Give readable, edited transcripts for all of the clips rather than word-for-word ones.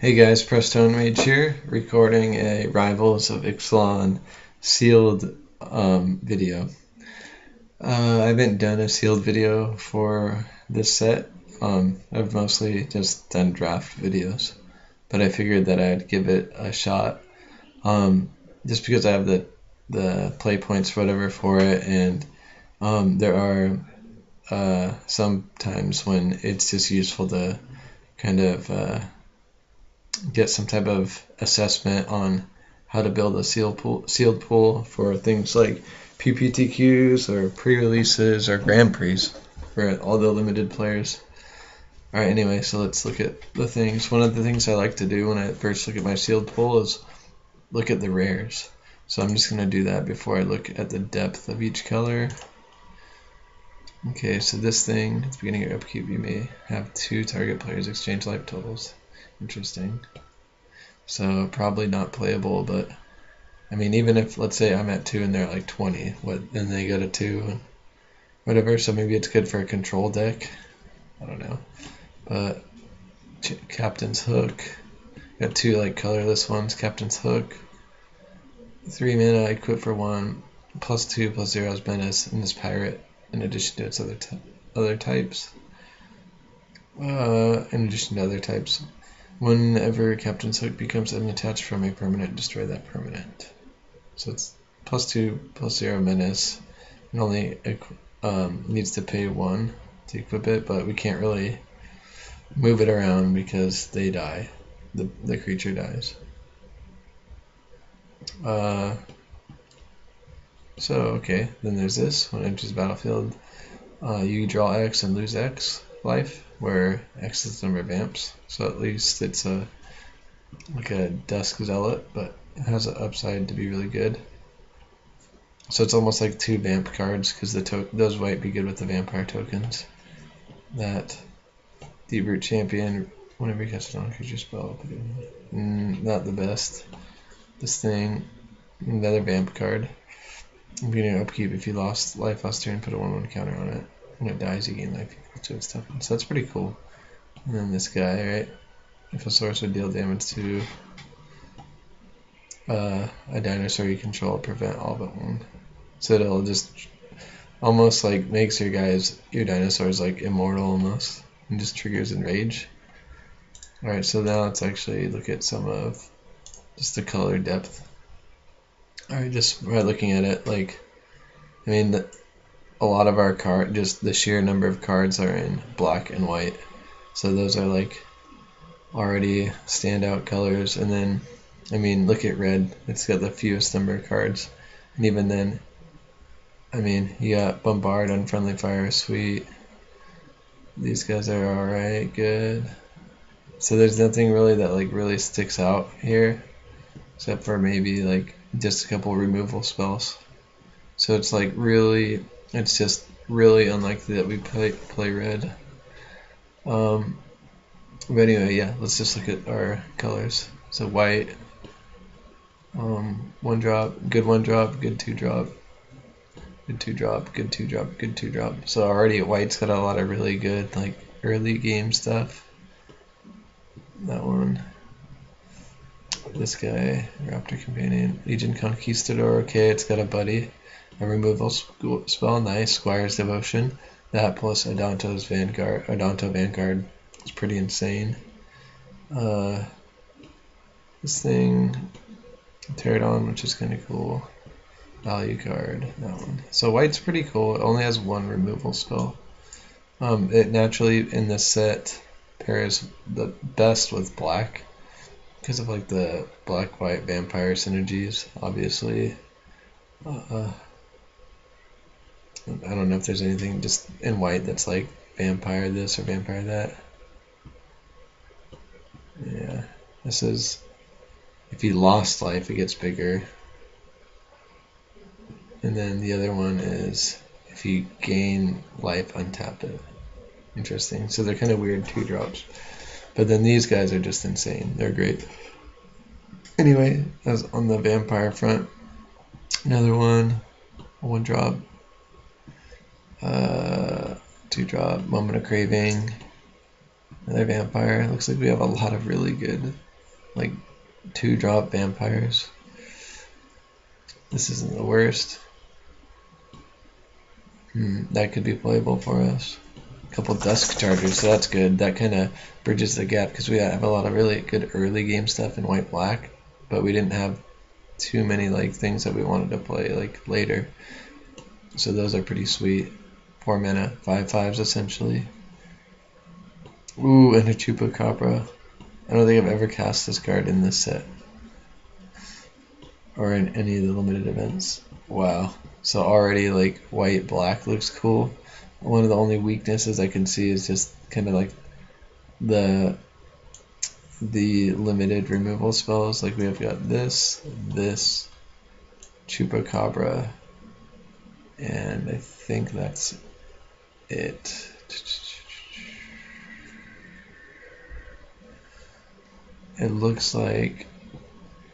Hey guys, Prestone Mage here, recording a Rivals of Ixalan sealed video. I haven't done a sealed video for this set. I've mostly just done draft videos, but I figured that I'd give it a shot, just because I have the play points, whatever, for it, and there are some times when it's just useful to kind of get some type of assessment on how to build a sealed pool for things like PPTQs or pre-releases or Grand Prix for all the limited players. Alright, anyway, so let's look at the things. One of the things I like to do when I first look at my sealed pool is look at the rares. So I'm just going to do that before I look at the depth of each color. Okay, so this thing, at the beginning of your upkeep, you may have 2 target players exchange life totals. Interesting. So probably not playable, but I mean, even if, let's say I'm at 2 and they're at like 20, and they go to 2 and whatever, so maybe it's good for a control deck. I don't know. But Captain's Hook, got 2 like colorless ones. Captain's Hook, 3 mana, equip for 1, +2 +0 as menace, and this pirate in addition to its other types. In addition to other types. Whenever Captain's Hook becomes unattached from a permanent, destroy that permanent. So it's +2 +0 menace. It only needs to pay 1 to equip it, but we can't really move it around because they die. The creature dies. So okay, then there's this. When it enters the battlefield, you draw X and lose X life, where X is the number of vamps. So at least it's like a Dusk Zealot, but it has an upside to be really good. So it's almost like 2 vamp cards, because those might be good with the vampire tokens. That Deep Root Champion, whenever you cast a non-creature spell, not the best. This thing, another vamp card. Beginning of upkeep, if you lost life last turn, put a 1/1 counter on it. When it dies, you gain life equal to its toughness. So that's pretty cool. And then this guy, right? If a source would deal damage to a dinosaur you control, prevent all but one. So it'll just almost like makes your dinosaurs like immortal almost, and just triggers enrage. Alright, so now let's actually look at some of just the color depth. Alright, just by looking at it, like, I mean, a lot of our just the sheer number of cards are in black and white. So those are like already standout colors. And then, I mean, look at red. It's got the fewest number of cards. And even then, I mean, you got Bombard, Unfriendly Fire, sweet. These guys are alright, good. So there's nothing really that like really sticks out here, except for maybe like just a couple removal spells. So it's like really, it's just really unlikely that we play red. But anyway, yeah, let's just look at our colors. So white, 1 drop, good 1 drop, good 2 drop, good 2 drop, good 2 drop, good 2 drop. So already white's got a lot of really good like early game stuff. That one. This guy, Raptor Companion, Legion Conquistador, okay, it's got a buddy. A removal spell, nice. Squire's Devotion. That plus Adonto Vanguard is pretty insane. This thing, Pterodon, which is kind of cool. Value card, that one. So white's pretty cool. It only has 1 removal spell. It naturally in this set pairs the best with black because of like the black-white vampire synergies, obviously. I don't know if there's anything just in white that's like vampire this or vampire that. Yeah, this is, if you lost life, it gets bigger. And then the other one is if you gain life, untap it. Interesting. So they're kind of weird 2 drops. But then these guys are just insane. They're great. Anyway, as on the vampire front, another one, 1 drop. 2 drop, Moment of Craving, another vampire. Looks like we have a lot of really good like 2-drop vampires. This isn't the worst. That could be playable for us. A couple Dusk Chargers, so that's good. That kind of bridges the gap because we have a lot of really good early game stuff in white-black, but we didn't have too many like things that we wanted to play like later. So those are pretty sweet. 4 mana, 5/5s essentially. Ooh, and a Chupacabra. I don't think I've ever cast this card in this set. Or in any of the limited events. Wow. So already like white-black looks cool. One of the only weaknesses I can see is just kind of like the limited removal spells. Like we have got this, Chupacabra, and I think that's it. It looks like,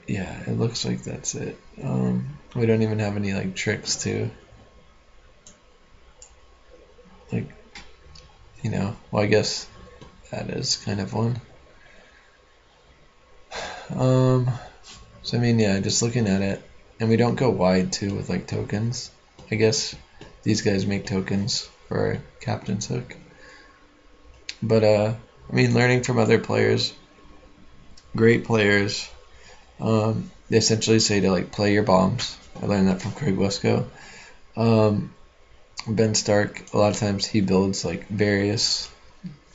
yeah, it looks like that's it. We don't even have any like tricks to, like, you know, well, I guess that is kind of one. So I mean, yeah, just looking at it, and we don't go wide too with like tokens. I guess these guys make tokens for our Captain's Hook. But I mean, learning from other players, great players, they essentially say to like play your bombs. I learned that from Craig Wesco. Ben Stark, a lot of times he builds like various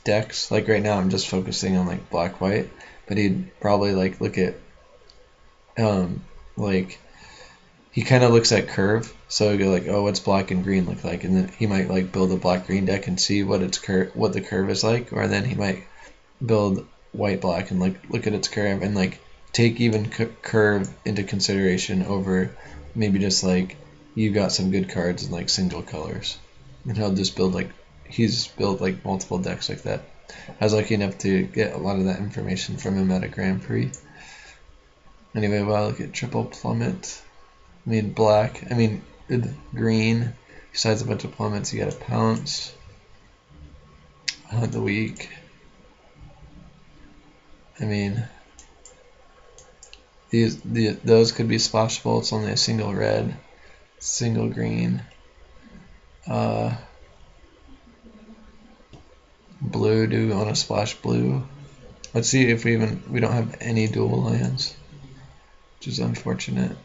decks. Like right now I'm just focusing on like black-white, but he'd probably like look at like he kind of looks at curve, so he'll go like, oh, what's black and green look like, and then he might like build a black-green deck and see what what the curve is like, or then he might build white-black and like look at its curve and like take even curve into consideration over maybe just like you got some good cards in like single colors, and he'll just build like he's built like multiple decks like that. I was lucky enough to get a lot of that information from him at a Grand Prix. Anyway, well, look at Triple Plummet. I mean black. I mean green. Besides a bunch of plummets, you got a Pounce. Hunt the Weak. I mean, those could be splashable. It's only a single red, single green. Blue. Do we want to splash blue? Let's see if we don't have any dual lands, which is unfortunate.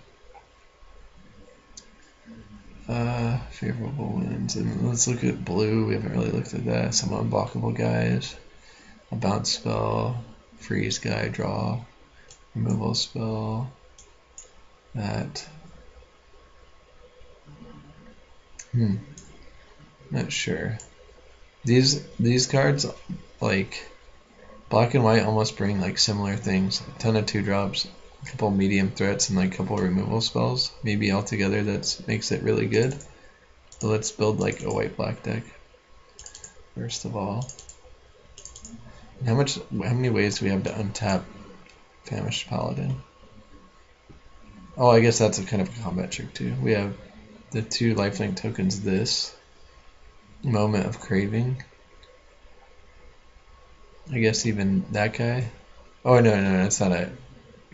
Favorable winds, and let's look at blue. We haven't really looked at that. Some unblockable guys, a bounce spell, freeze guy, draw, removal spell, that. Not sure. These cards, like black and white, almost bring like similar things. A ton of 2-drops, a couple medium threats, and like a couple removal spells. Maybe altogether that makes it really good. But let's build like a white-black deck first of all. How many ways do we have to untap Famished Paladin? Oh, I guess that's a kind of a combat trick too. We have the 2 lifelink tokens. This Moment of Craving. I guess even that guy. Oh no, it's not a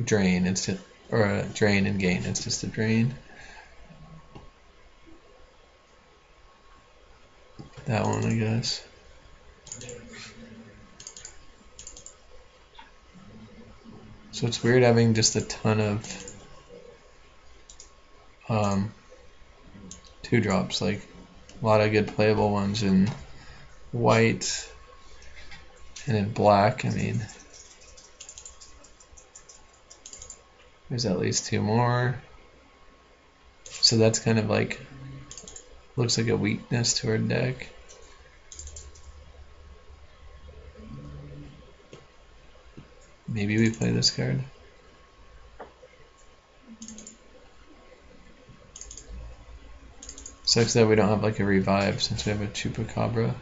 drain. It's just, or a drain and gain. It's just a drain. That one, I guess. So it's weird having just a ton of 2-drops, like a lot of good playable ones in white and in black. I mean, there's at least 2 more. So that's kind of like, looks like a weakness to our deck. Maybe we play this card. Sucks that we don't have like a revive since we have a Chupacabra.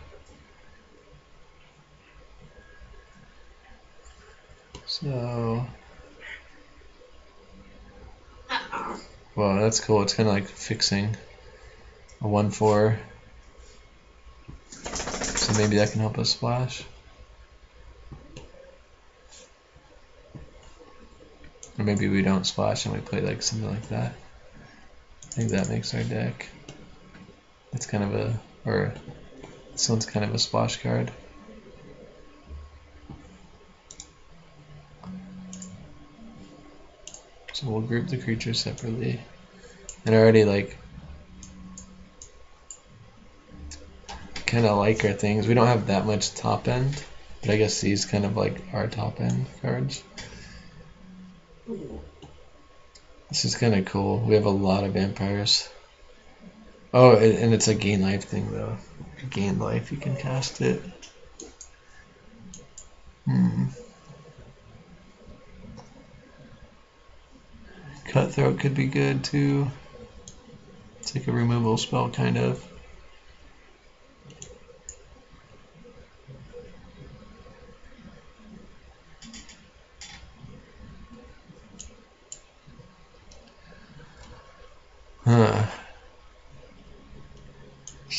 So, well, that's cool. It's kind of like fixing a 1/4. So maybe that can help us splash. Or maybe we don't splash and we play like something like that. I think that makes our deck. It's kind of a, or this one's kind of a splash card. So we'll group the creatures separately. And already like kind of like our things. We don't have that much top end, but I guess these kind of like our top end cards. This is kind of cool. We have a lot of vampires. Oh, and it's a gain life thing though. If you gain life, you can cast it. Cutthroat could be good too. It's like a removal spell kind of.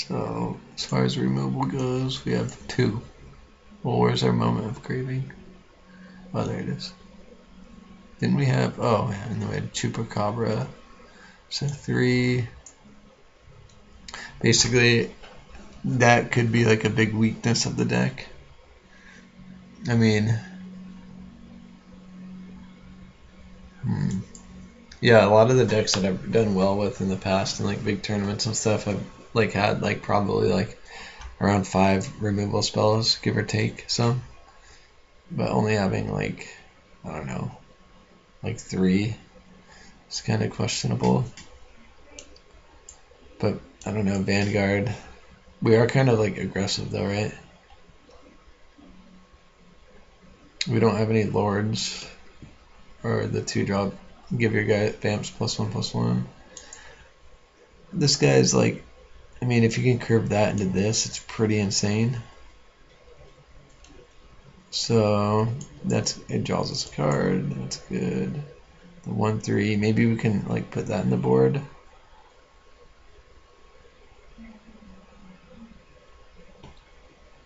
So, as far as removal goes, we have 2. Well, where's our moment of craving? Oh, there it is. Didn't we have, oh, and then we had Chupacabra. So 3. Basically, that could be like a big weakness of the deck. I mean, yeah, a lot of the decks that I've done well with in the past in like big tournaments and stuff have like had like probably like around 5 removal spells, give or take some. But only having like, I don't know, like 3 is kind of questionable. But I don't know, Vanguard. We are kind of like aggressive though, right? We don't have any lords or the 2-drop. Give your guy vamps +1/+1. This guy's like, I mean, if you can curve that into this, it's pretty insane. So that's, it draws us a card. That's good. The 1/3. Maybe we can like put that in the board.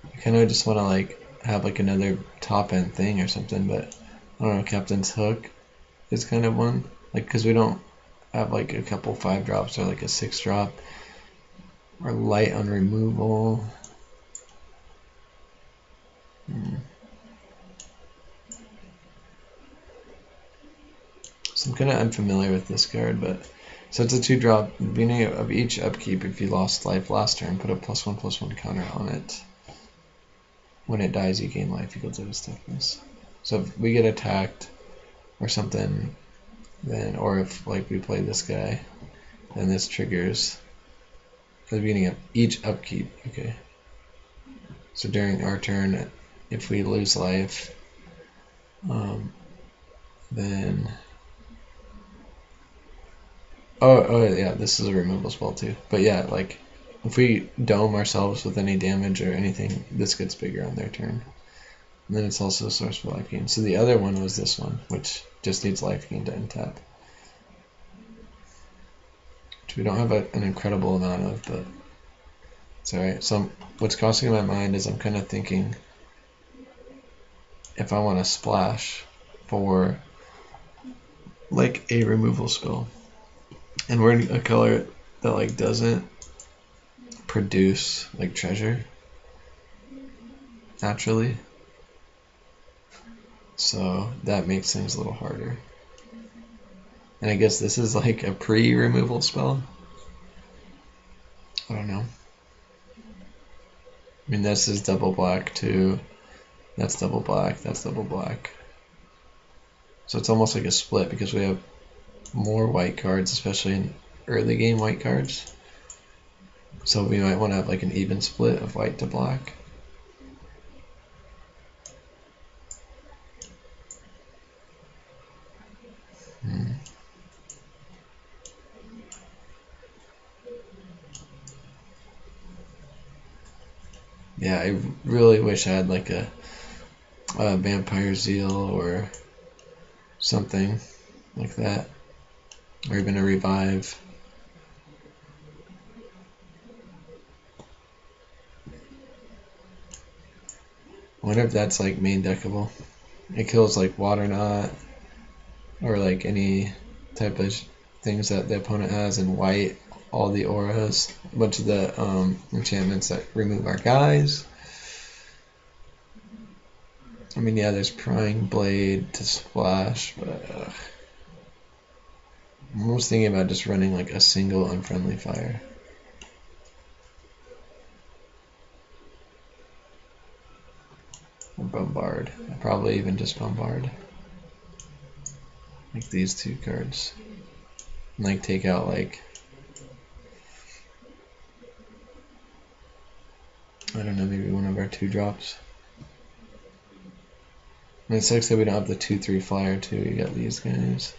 I kind of just want to like have like another top end thing or something, but I don't know. Captain's Hook is kind of one, like, because we don't have like a couple 5-drops or like a 6-drop. Or light on removal. So I'm kind of unfamiliar with this card, but so it's a 2-drop. At the beginning of each upkeep, if you lost life last turn, put a +1/+1 counter on it. When it dies, you gain life equal to its toughness. So if we get attacked or something, then, or if like we play this guy, then this triggers at the beginning of each upkeep. Okay. So during our turn, if we lose life, then oh yeah, this is a removal spell too. But yeah, like if we dome ourselves with any damage or anything, this gets bigger on their turn. And then it's also a source for life gain. So the other one was this one, which just needs life gain to untap. Which we don't have an incredible amount of, but it's alright. So what's crossing my mind is I'm kind of thinking if I want to splash for like a removal spell. And we're in a color that like doesn't produce like treasure naturally. So that makes things a little harder. And I guess this is like a pre-removal spell. I don't know. I mean, this is double black too. That's double black. That's double black. So it's almost like a split because we have more white cards, especially in early game white cards. So we might want to have like an even split of white to black. Yeah, I really wish I had like a Vampire Zeal or something like that, or even a Revive. I wonder if that's like main deckable. It kills like Water Knot, or like any type of things that the opponent has, and white all the auras, a bunch of the enchantments that remove our guys. I mean, yeah, there's Prying Blade to splash, but I'm almost thinking about just running like a single Unfriendly Fire. Or Bombard. Probably even just Bombard. Like these two cards. And like take out like, I don't know, maybe one of our 2-drops. And it sucks that we don't have the 2/3 flyer too. You got these guys.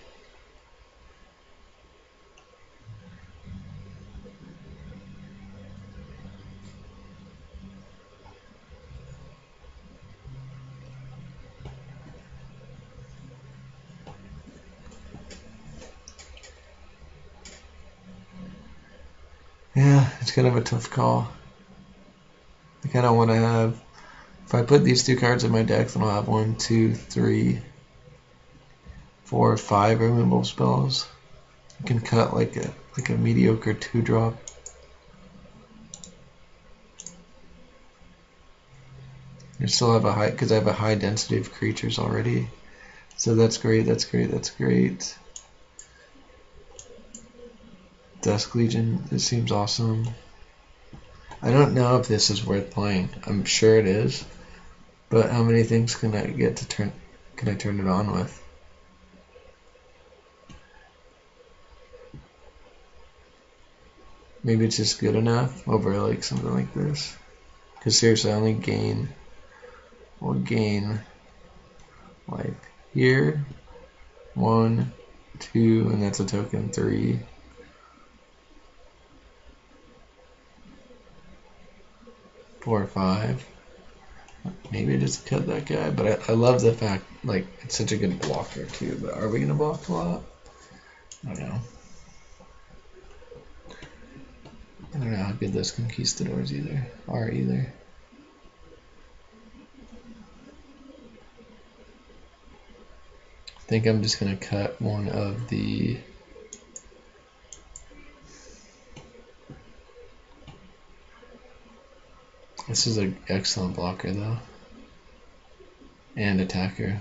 Yeah, it's kind of a tough call. I kind of want to have, if I put these 2 cards in my deck, then I'll have 1, 2, 3, 4, 5 removal spells. I can cut like a mediocre 2-drop. I still have a high, because I have a high density of creatures already. So that's great, that's great, that's great. Dusk Legion, this seems awesome. I don't know if this is worth playing. I'm sure it is, but how many things can I get to turn? Can I turn it on with? Maybe it's just good enough over like something like this. Because seriously, I only gain. We'll gain like here 1, 2, and that's a token 3. 4, 5. Maybe I just cut that guy, but I love the fact, like, it's such a good blocker too. But are we gonna block a lot? I don't know. I don't know how good those conquistadors are either. I think I'm just gonna cut one of the. This is an excellent blocker though, and attacker.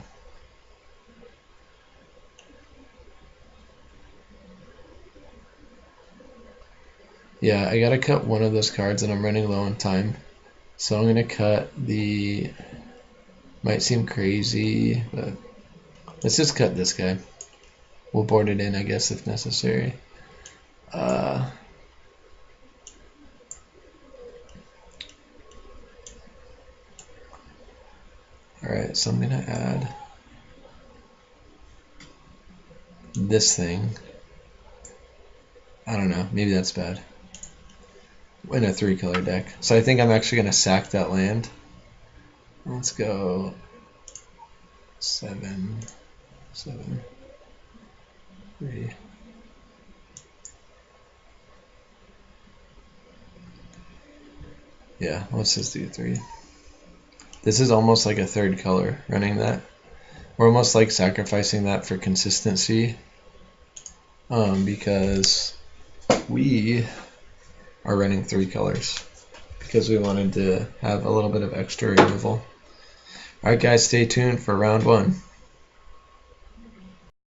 Yeah, I gotta cut one of those cards, and I'm running low on time, so I'm gonna cut the. Might seem crazy, but let's just cut this guy. We'll board it in, I guess, if necessary. Alright, so I'm gonna add this thing. I don't know, maybe that's bad. In a 3-color deck. So I think I'm actually gonna sack that land. Let's go 7, 7, 3. Yeah, let's just do 3. This is almost like a 3rd color running that. We're almost like sacrificing that for consistency, because we are running 3 colors because we wanted to have a little bit of extra removal. Alright guys, stay tuned for round 1.